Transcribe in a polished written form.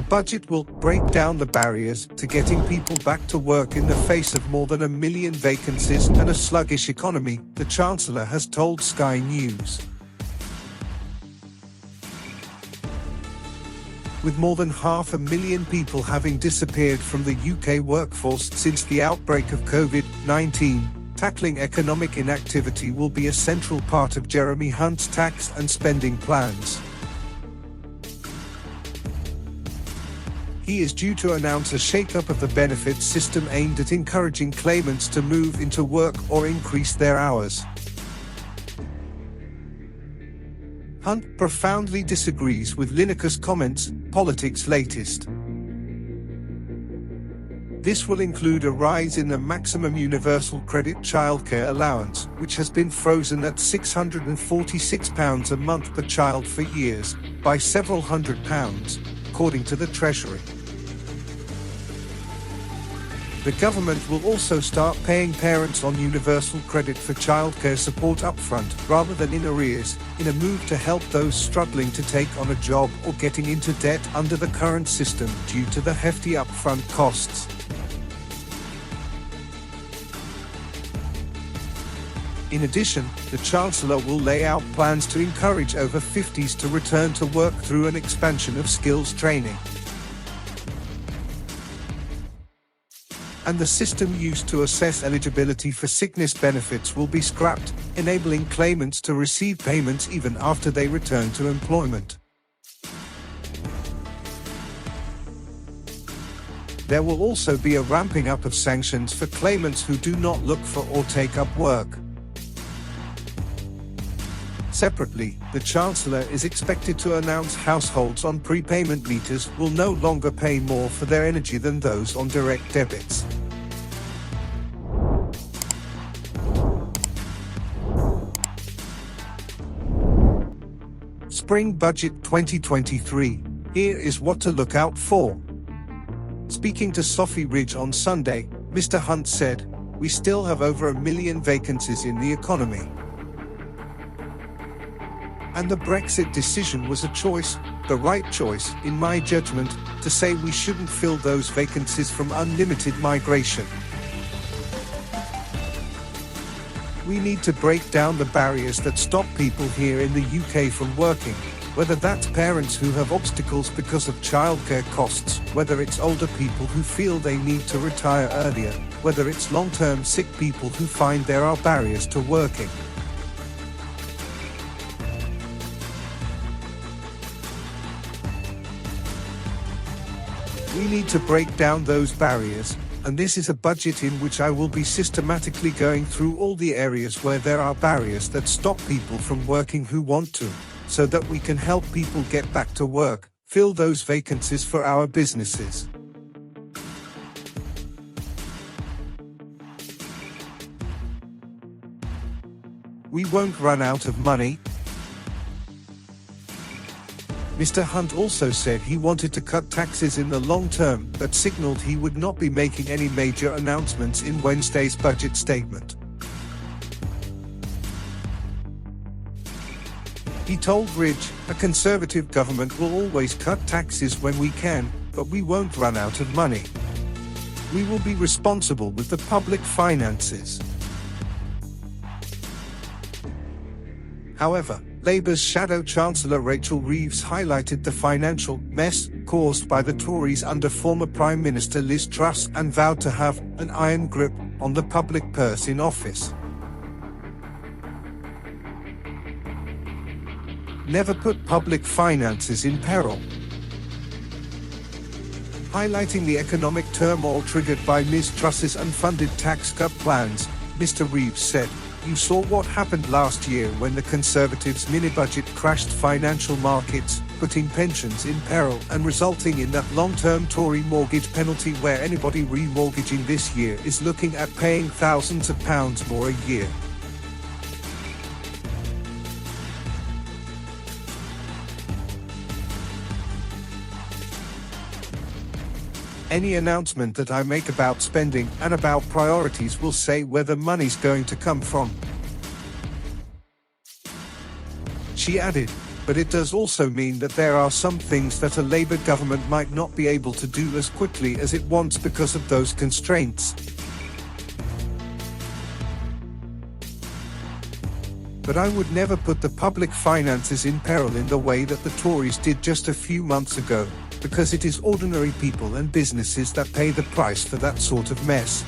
budget will break down the barriers to getting people back to work in the face of more than 1 million vacancies and a sluggish economy, the Chancellor has told Sky News. With more than 500,000 people having disappeared from the UK workforce since the outbreak of COVID-19, tackling economic inactivity will be a central part of Jeremy Hunt's tax and spending plans. He is due to announce a shake-up of the benefits system aimed at encouraging claimants to move into work or increase their hours. Hunt profoundly disagrees with Lineker's comments, Politics Latest. This will include a rise in the maximum universal credit childcare allowance, which has been frozen at £646 a month per child for years, by several £100s, according to the Treasury. The government will also start paying parents on universal credit for childcare support upfront, rather than in arrears, in a move to help those struggling to take on a job or getting into debt under the current system due to the hefty upfront costs. In addition, the Chancellor will lay out plans to encourage over 50s to return to work through an expansion of skills training. And the system used to assess eligibility for sickness benefits will be scrapped, enabling claimants to receive payments even after they return to employment. There will also be a ramping up of sanctions for claimants who do not look for or take up work. Separately, the Chancellor is expected to announce households on prepayment meters will no longer pay more for their energy than those on direct debits. Spring Budget 2023. Here is what to look out for. Speaking to Sophie Ridge on Sunday, Mr. Hunt said, "We still have over 1 million vacancies in the economy. And the Brexit decision was a choice, the right choice, in my judgment, to say we shouldn't fill those vacancies from unlimited migration. We need to break down the barriers that stop people here in the UK from working, whether that's parents who have obstacles because of childcare costs, whether it's older people who feel they need to retire earlier, whether it's long-term sick people who find there are barriers to working. We need to break down those barriers, and this is a budget in which I will be systematically going through all the areas where there are barriers that stop people from working who want to, so that we can help people get back to work, fill those vacancies for our businesses. We won't run out of money." Mr. Hunt also said he wanted to cut taxes in the long term, but signaled he would not be making any major announcements in Wednesday's budget statement. He told Ridge, "A Conservative government will always cut taxes when we can, but we won't run out of money. We will be responsible with the public finances." However, Labour's shadow Chancellor Rachel Reeves highlighted the financial mess caused by the Tories under former Prime Minister Liz Truss and vowed to have an iron grip on the public purse in office. Never put public finances in peril. Highlighting the economic turmoil triggered by Ms. Truss's unfunded tax cut plans, Mr. Reeves said, "You saw what happened last year when the Conservatives' mini-budget crashed financial markets, putting pensions in peril and resulting in that long-term Tory mortgage penalty where anybody remortgaging this year is looking at paying thousands of pounds more a year." Any announcement that I make about spending and about priorities will say where the money's going to come from. She added, But it does also mean that there are some things that a Labour government might not be able to do as quickly as it wants because of those constraints. But I would never put the public finances in peril in the way that the Tories did just a few months ago, because it is ordinary people and businesses that pay the price for that sort of mess.